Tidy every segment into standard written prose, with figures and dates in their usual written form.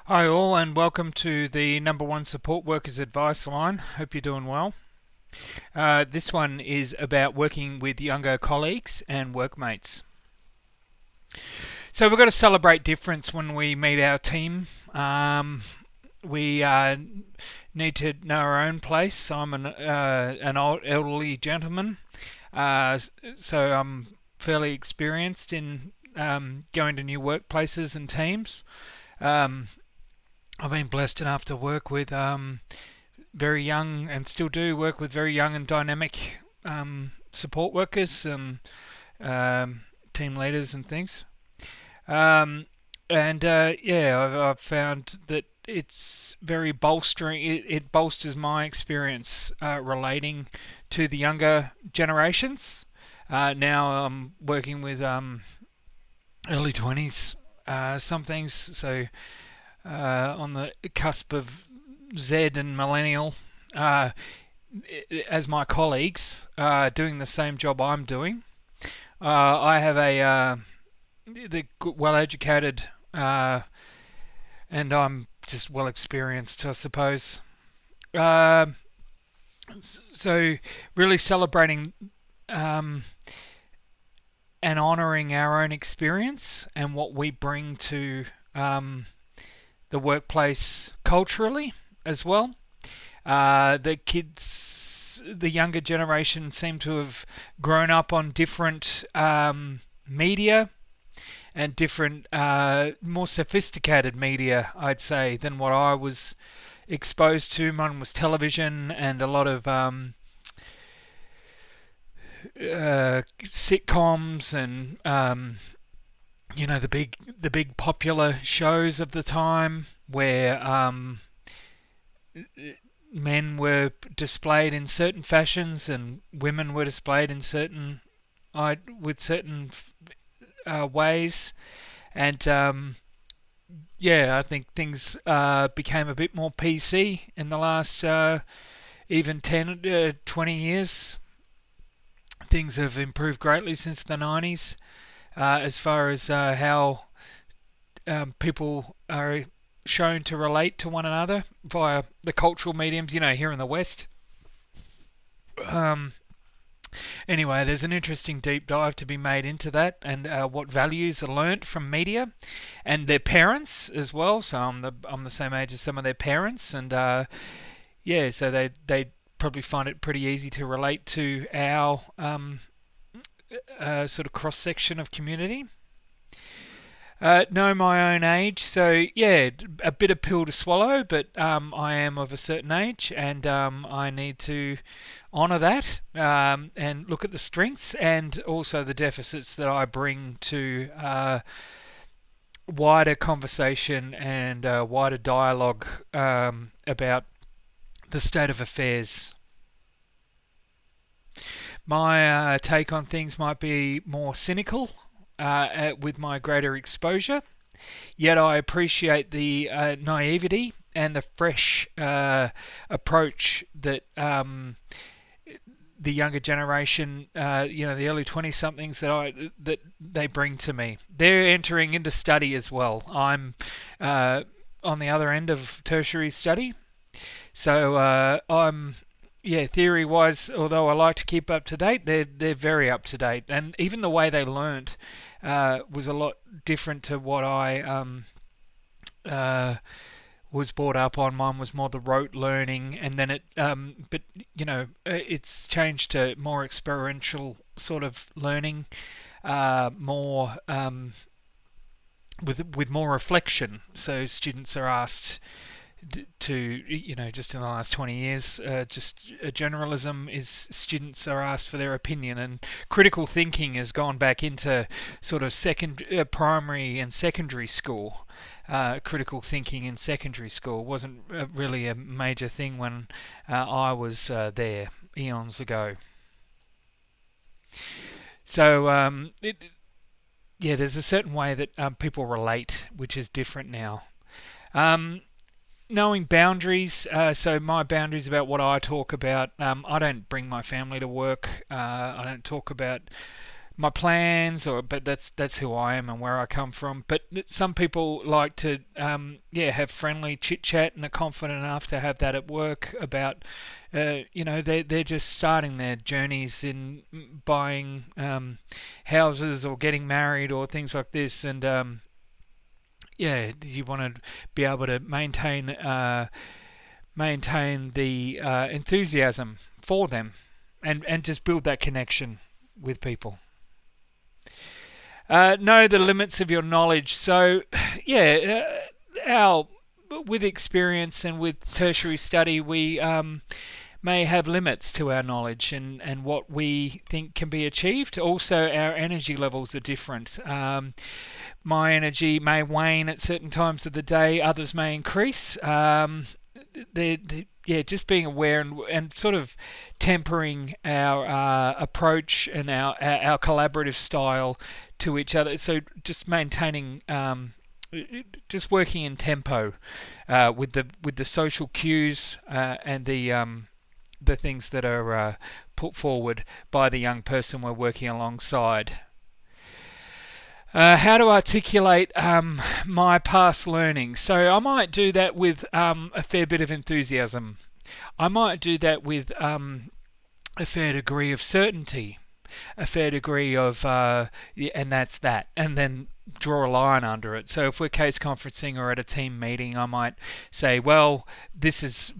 Hi all and welcome to the number one support workers advice line. Hope you're doing well. This one is about working with younger colleagues and workmates. So we've got to celebrate difference when we meet our team. We need to know our own place. I'm an old elderly gentleman, so I'm fairly experienced in going to new workplaces and teams. Um, I've been blessed enough to work with very young, and still do work with very young and dynamic support workers and team leaders and things. Um, I've found that it's very bolstering. It bolsters my experience relating to the younger generations. Now I'm working with early 20s somethings, so on the cusp of Z and millennial uh, as my colleagues doing the same job I'm doing. I have the well educated and I'm just well experienced, I suppose. Uh, so really celebrating um, and honouring our own experience and what we bring to the workplace culturally as well. The younger generation seem to have grown up on different media and different, more sophisticated media, I'd say, than what I was exposed to. Mine was television and a lot of sitcoms and the big popular shows of the time where men were displayed in certain fashions and women were displayed in certain with certain ways, and I think things became a bit more PC in the last even 10, 20 years. Things have improved greatly since the 90s as far as how people are shown to relate to one another via the cultural mediums, here in the West. Um, anyway, there's an interesting deep dive to be made into that and what values are learnt from media and their parents as well. So I'm the same age as some of their parents, and so they probably find it pretty easy to relate to our sort of cross section of community. Know my own age, so yeah, a bitter pill to swallow, but I am of a certain age, and I need to honour that and look at the strengths and also the deficits that I bring to wider conversation and wider dialogue about the state of affairs. My take on things might be more cynical with my greater exposure, yet I appreciate the naivety and the fresh approach that the younger generation, the early 20 somethings that they bring to me. They're entering into study as well. I'm on the other end of tertiary study, so I'm theory wise, although I like to keep up to date, they're very up to date, and even the way they learnt was a lot different to what I was brought up on. Mine was more the rote learning, and then it's changed to more experiential sort of learning, more with more reflection. So students are asked to just in the last 20 years, just a generalism is students are asked for their opinion, and critical thinking has gone back into sort of primary and secondary school. Critical thinking in secondary school wasn't really a major thing when I was there eons ago. So there's a certain way that people relate, which is different now. Um, Knowing boundaries. So my boundaries about what I talk about. I don't bring my family to work. I don't talk about my plans, or but that's who I am and where I come from. But some people like to have friendly chit chat and are confident enough to have that at work about they're just starting their journeys in buying houses or getting married or things like this, and you want to be able to maintain the enthusiasm for them, and just build that connection with people. Know the limits of your knowledge. So, our with experience and with tertiary study, we may have limits to our knowledge and what we think can be achieved. Also, our energy levels are different. My energy may wane at certain times of the day, others may increase. Just being aware and sort of tempering our approach and our collaborative style to each other. So just maintaining, just working in tempo with the social cues and the things that are put forward by the young person we're working alongside. How to articulate my past learning. So I might do that with a fair bit of enthusiasm. I might do that with a fair degree of certainty, a fair degree of, and that's that. And then draw a line under it. So if we're case conferencing or at a team meeting, I might say, well, this is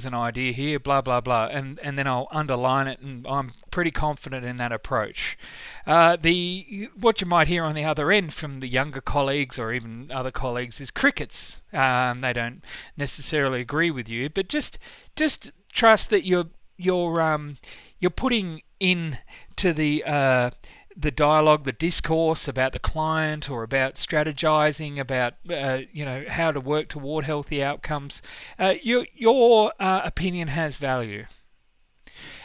an idea here, blah, blah, blah. And then I'll underline it, and I'm pretty confident in that approach. What you might hear on the other end from the younger colleagues or even other colleagues is crickets. They don't necessarily agree with you, but just trust that you're putting in to the dialogue, the discourse about the client or about strategizing, about how to work toward healthy outcomes. Your opinion has value,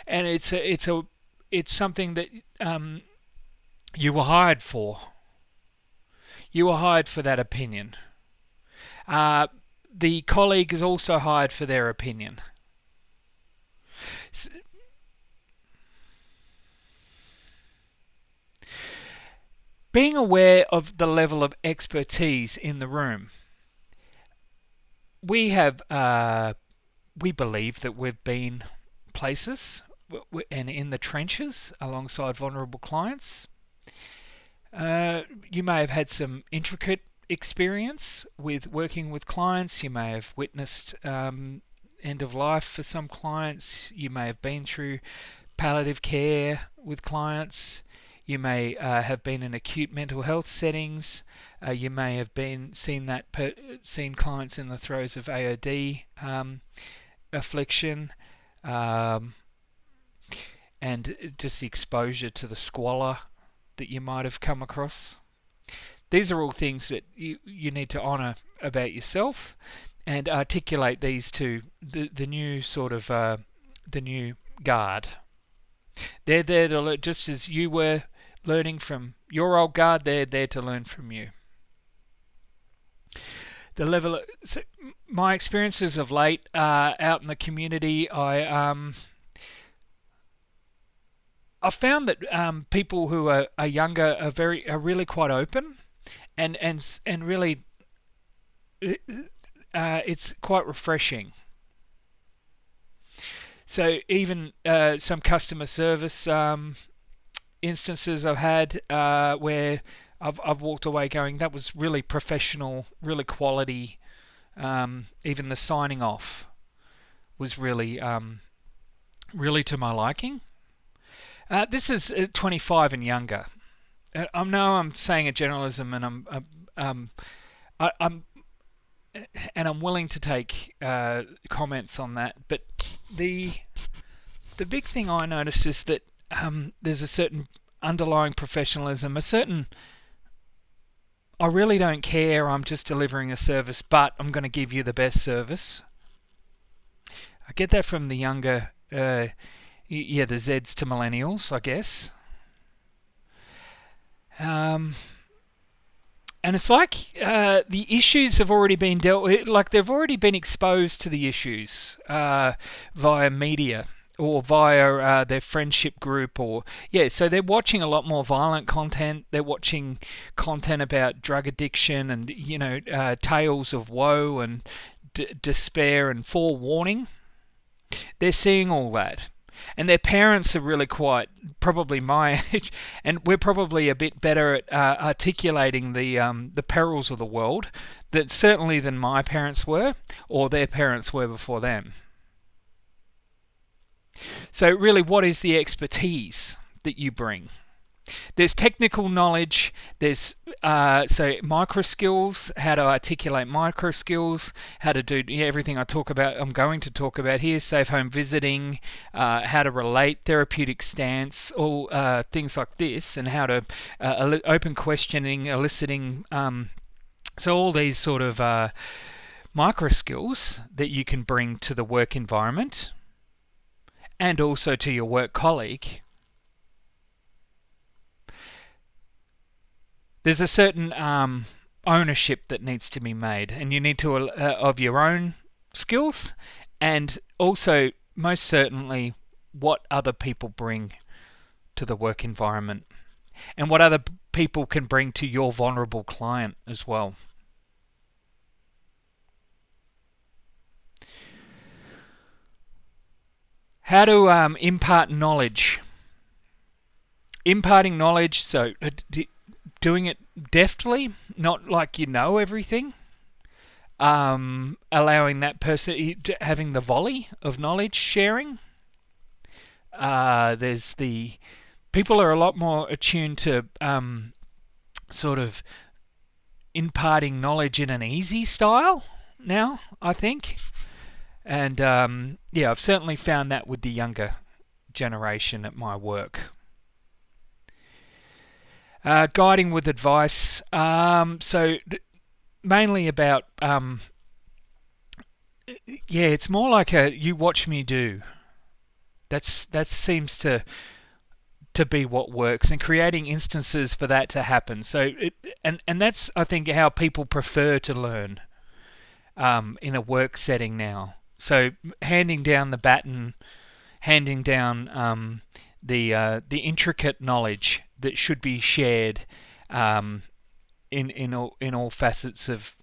and it's something that you were hired for. You were hired for that opinion. The colleague is also hired for their opinion. Being aware of the level of expertise in the room. We believe that we've been places and in the trenches alongside vulnerable clients. You may have had some intricate experience with working with clients. You may have witnessed end of life for some clients. You may have been through palliative care with clients. You may have been in acute mental health settings. You may have seen clients in the throes of AOD affliction, and just the exposure to the squalor that you might have come across. These are all things that you need to honour about yourself and articulate these to the new sort of the new guard. They're there to learn, just as you were learning from your old guard. They're there to learn from you. My experiences of late out in the community, I've found that people who are younger are really quite open, and really it's quite refreshing. So even some customer service instances I've had where I've walked away going, that was really professional, really quality. Even the signing off was really really to my liking. This is 25 and younger. I know I'm saying a generalism, and I'm willing to take comments on that. But the big thing I notice is that there's a certain underlying professionalism, a certain I really don't care, I'm just delivering a service, but I'm going to give you the best service. I get that from the younger, the Zeds to millennials, I guess. And it's like the issues have already been dealt with, like they've already been exposed to the issues via media or via their friendship group, or yeah, so they're watching a lot more violent content. They're watching content about drug addiction and tales of woe and despair and forewarning. They're seeing all that. And their parents are really quite probably my age, and we're probably a bit better at articulating the perils of the world, that certainly than my parents were, or their parents were before them. So really, what is the expertise that you bring? There's technical knowledge. There's micro skills, how to articulate micro skills, how to do everything I'm going to talk about here: safe home visiting, how to relate, therapeutic stance, all things like this, and how to open questioning, eliciting. So all these sort of micro skills that you can bring to the work environment, and also to your work colleague. There's a certain ownership that needs to be made, and you need to of your own skills, and also most certainly what other people bring to the work environment, and what other people can bring to your vulnerable client as well. How to impart knowledge. Imparting knowledge, so doing it deftly, not like you know everything. Allowing that person having the volley of knowledge sharing. There's the people are a lot more attuned to sort of imparting knowledge in an easy style now, I think. And I've certainly found that with the younger generation at my work. Guiding with advice. So mainly about it's more like a you watch me do. That seems to be what works, and creating instances for that to happen. So and that's, I think, how people prefer to learn in a work setting now. So handing down the baton, handing down the intricate knowledge that should be shared in all facets of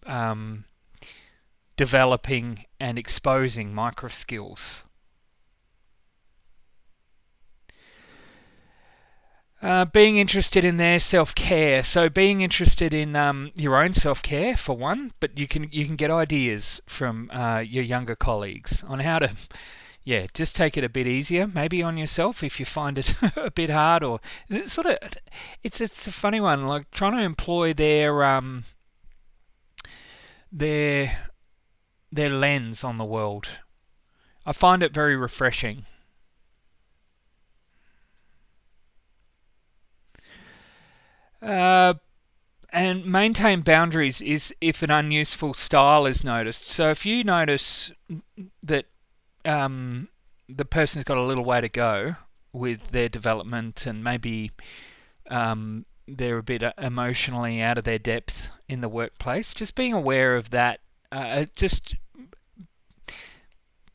developing and exposing micro skills. Being interested in their self-care. So being interested in your own self-care for one, but you can get ideas from your younger colleagues on how to just take it a bit easier, maybe on yourself if you find it a bit hard, or it's sort of it's a funny one, like trying to employ their lens on the world. I find it very refreshing. And maintain boundaries is if an unuseful style is noticed. So if you notice that the person's got a little way to go with their development, and maybe they're a bit emotionally out of their depth in the workplace, just being aware of that, just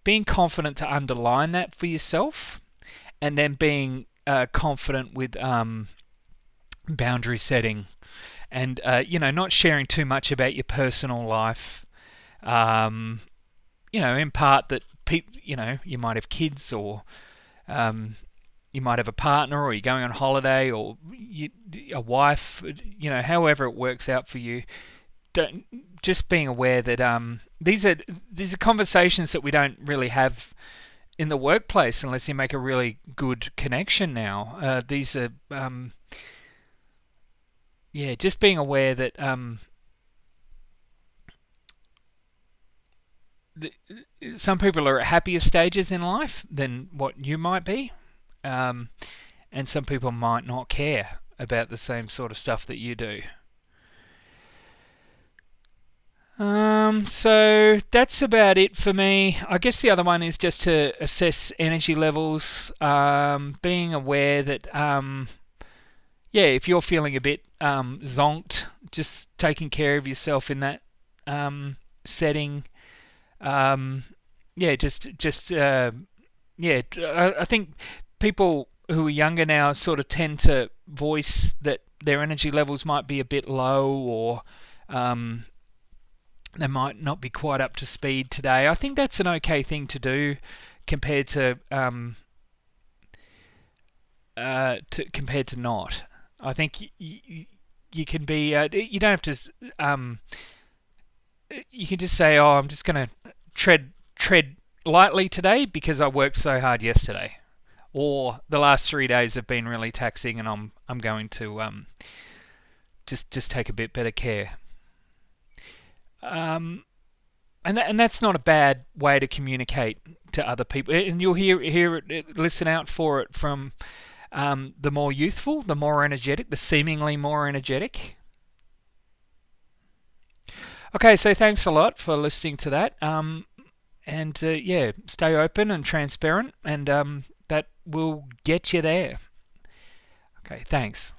being confident to underline that for yourself, and then being confident with boundary setting, and not sharing too much about your personal life. In part that you might have kids, or you might have a partner, or you're going on holiday, or a wife. However it works out for you. Just being aware that these are conversations that we don't really have in the workplace unless you make a really good connection now. These are just being aware that some people are at happier stages in life than what you might be, and some people might not care about the same sort of stuff that you do. So that's about it for me. I guess the other one is just to assess energy levels, being aware that if you're feeling a bit zonked, just taking care of yourself in that setting. Just yeah, I think people who are younger now sort of tend to voice that their energy levels might be a bit low, or um, they might not be quite up to speed today. I think that's an okay thing to do compared compared to not. I think you can be you don't have to you can just say, oh, I'm just going to tread lightly today because I worked so hard yesterday, or the last 3 days have been really taxing, and I'm going to just take a bit better care. Um, and that's not a bad way to communicate to other people. And you'll hear it, listen out for it from the more youthful, the more energetic, the seemingly more energetic. Okay, so thanks a lot for listening to that. And yeah, stay open and transparent, and that will get you there. Okay, thanks.